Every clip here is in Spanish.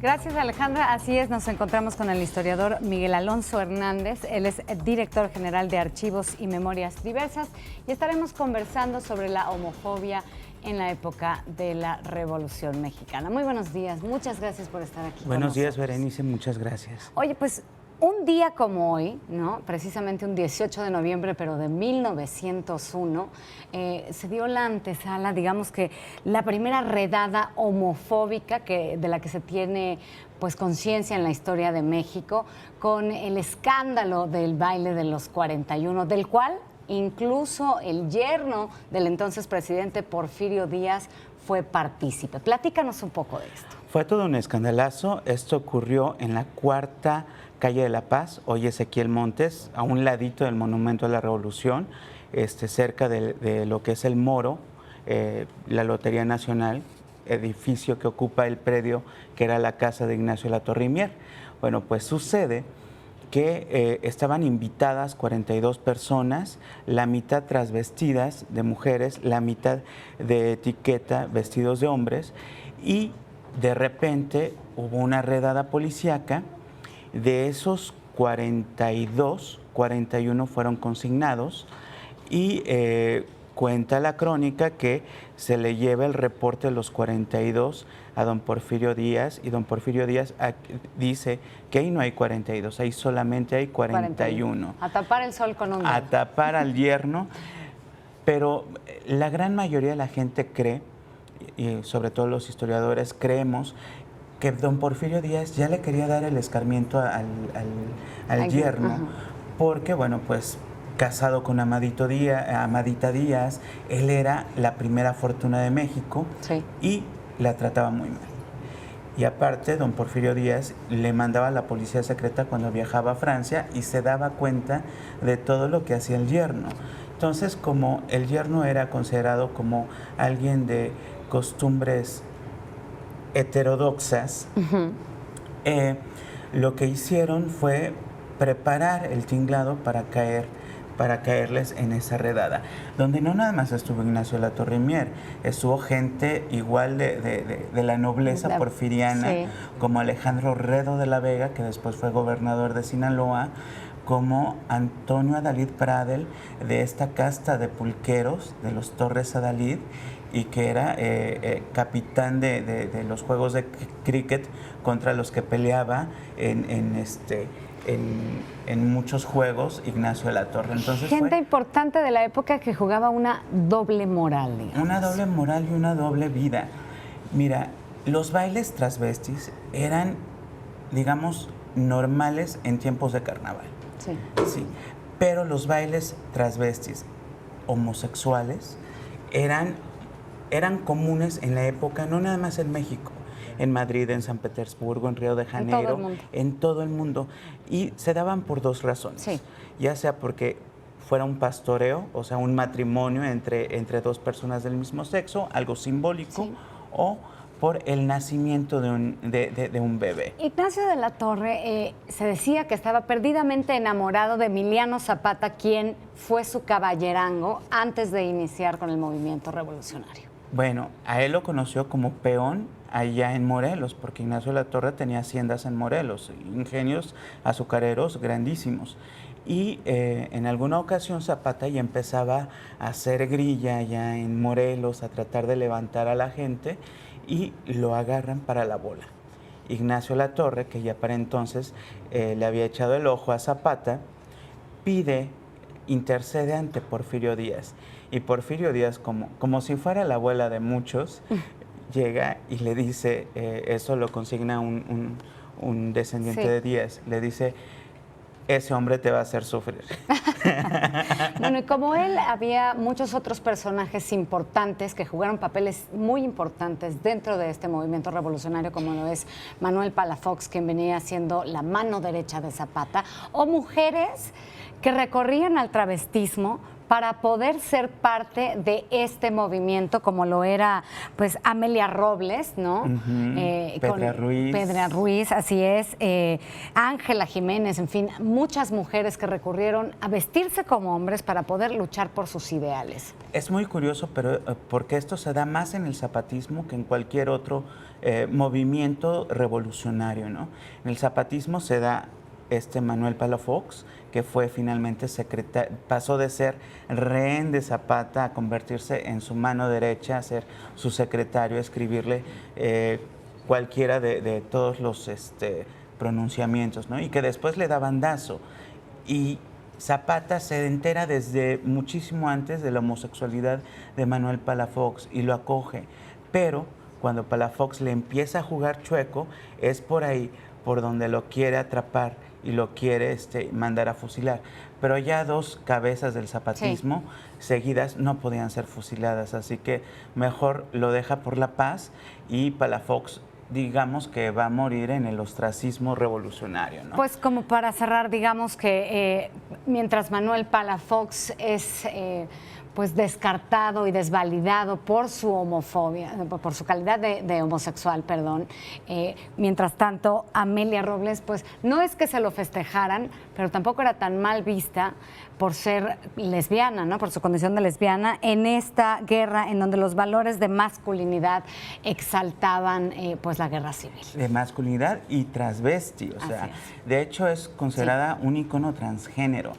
Gracias, Alejandra. Así es, nos encontramos con el historiador Miguel Alonso Hernández. Él es director general de Archivos y Memorias Diversas y estaremos conversando sobre la homofobia en la época de la Revolución Mexicana. Muy buenos días, muchas gracias por estar aquí. Buenos días, Berenice, muchas gracias. Oye, pues un día como hoy, ¿no? Precisamente un 18 de noviembre, pero de 1901, se dio la antesala, digamos que la primera redada homofóbica de la que se tiene pues conciencia en la historia de México, con el escándalo del baile de los 41, del cual incluso el yerno del entonces presidente Porfirio Díaz fue partícipe. Platícanos un poco de esto. Fue todo un escandalazo. Esto ocurrió en la cuarta calle de La Paz, hoy Ezequiel Montes, a un ladito del Monumento a la Revolución, cerca de lo que es el Moro, la Lotería Nacional, edificio que ocupa el predio que era la casa de Ignacio Latorre y Mier. Bueno, pues sucede que estaban invitadas 42 personas, la mitad transvestidas de mujeres, la mitad de etiqueta vestidos de hombres, y de repente hubo una redada policíaca. De esos 42, 41 fueron consignados y cuenta la crónica que se le lleva el reporte de los 42 a don Porfirio Díaz, y don Porfirio Díaz dice que ahí no hay 42, ahí solamente hay 41. A tapar el sol con un dedo. A tapar al yerno, pero la gran mayoría de la gente cree, y sobre todo los historiadores creemos, que don Porfirio Díaz ya le quería dar el escarmiento al yerno, porque, bueno, pues casado con Amadita Díaz, él era la primera fortuna de México, sí, y la trataba muy mal. Y aparte, don Porfirio Díaz le mandaba a la policía secreta cuando viajaba a Francia y se daba cuenta de todo lo que hacía el yerno. Entonces, como el yerno era considerado como alguien de costumbres heterodoxas, lo que hicieron fue preparar el tinglado para caerles en esa redada, donde no nada más estuvo Ignacio Latorre y Mier, estuvo gente igual de la nobleza porfiriana, sí, como Alejandro Redo de la Vega, que después fue gobernador de Sinaloa, como Antonio Adalid Pradel, de esta casta de pulqueros, de los Torres Adalid, y que era capitán de los juegos de cricket contra los que peleaba en muchos juegos Ignacio de la Torre. Entonces gente importante de la época que jugaba una doble moral, digamos. Una doble moral y una doble vida. Mira, los bailes transvestis eran, digamos, normales en tiempos de carnaval. Sí. Sí. Pero los bailes transvestis homosexuales eran comunes en la época, no nada más en México, en Madrid, en San Petersburgo, en Río de Janeiro, en todo el mundo. Y se daban por dos razones. Sí. Ya sea porque fuera un pastoreo, o sea, un matrimonio entre dos personas del mismo sexo, algo simbólico, sí, o por el nacimiento de un bebé. Ignacio de la Torre se decía que estaba perdidamente enamorado de Emiliano Zapata, quien fue su caballerango antes de iniciar con el movimiento revolucionario. Bueno, a él lo conoció como peón allá en Morelos, porque Ignacio de la Torre tenía haciendas en Morelos, ingenios azucareros grandísimos. Y en alguna ocasión Zapata ya empezaba a hacer grilla allá en Morelos, a tratar de levantar a la gente, y lo agarran para la bola. Ignacio de la Torre, que ya para entonces le había echado el ojo a Zapata, intercede ante Porfirio Díaz. Y Porfirio Díaz, como si fuera la abuela de muchos, llega y le dice, eso lo consigna un descendiente, sí, de Díaz, le dice: ese hombre te va a hacer sufrir. Bueno, y como él, había muchos otros personajes importantes que jugaron papeles muy importantes dentro de este movimiento revolucionario, como lo es Manuel Palafox, quien venía siendo la mano derecha de Zapata, o mujeres que recorrían al travestismo para poder ser parte de este movimiento, como lo era pues Amelia Robles, ¿no? Pedra Ruiz. Pedra Ruiz, así es. Ángela Jiménez, en fin, muchas mujeres que recurrieron a vestirse como hombres para poder luchar por sus ideales. Es muy curioso, pero porque esto se da más en el zapatismo que en cualquier otro movimiento revolucionario, ¿no? En el zapatismo se da Manuel Palafox, que fue finalmente pasó de ser rehén de Zapata a convertirse en su mano derecha, a ser su secretario, a escribirle cualquiera de todos los pronunciamientos, ¿no? Y que después le da bandazo. Y Zapata se entera desde muchísimo antes de la homosexualidad de Manuel Palafox y lo acoge, pero cuando Palafox le empieza a jugar chueco, es por ahí por donde lo quiere atrapar y lo quiere mandar a fusilar. Pero ya dos cabezas del zapatismo seguidas no podían ser fusiladas, así que mejor lo deja por la paz y Palafox, digamos que va a morir en el ostracismo revolucionario, ¿no? Pues como para cerrar, digamos que mientras Manuel Palafox es pues descartado y desvalidado por su homofobia, por su calidad de homosexual, perdón. Mientras tanto, Amelia Robles, pues no es que se lo festejaran, pero tampoco era tan mal vista por ser lesbiana, ¿no? Por su condición de lesbiana, en esta guerra en donde los valores de masculinidad exaltaban pues la guerra civil. De masculinidad y transvesti, o sea, de hecho es considerada un ícono transgénero.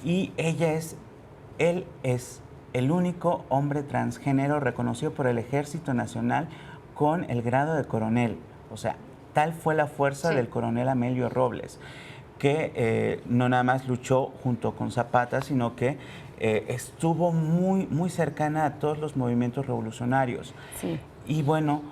Y él es el único hombre transgénero reconocido por el Ejército Nacional con el grado de coronel. O sea, tal fue la fuerza del coronel Amelio Robles, que no nada más luchó junto con Zapata, sino que estuvo muy, muy cercana a todos los movimientos revolucionarios. Y bueno,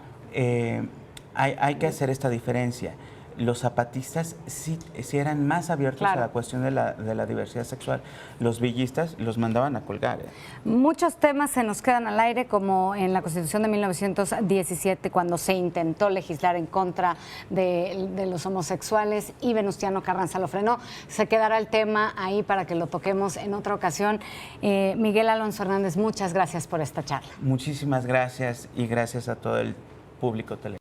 hay que hacer esta diferencia. Los zapatistas sí eran más abiertos a la cuestión de la diversidad sexual. Los villistas los mandaban a colgar. Muchos temas se nos quedan al aire, como en la Constitución de 1917, cuando se intentó legislar en contra de los homosexuales y Venustiano Carranza lo frenó. Se quedará el tema ahí para que lo toquemos en otra ocasión. Miguel Alonso Hernández, muchas gracias por esta charla. Muchísimas gracias y gracias a todo el público televisivo.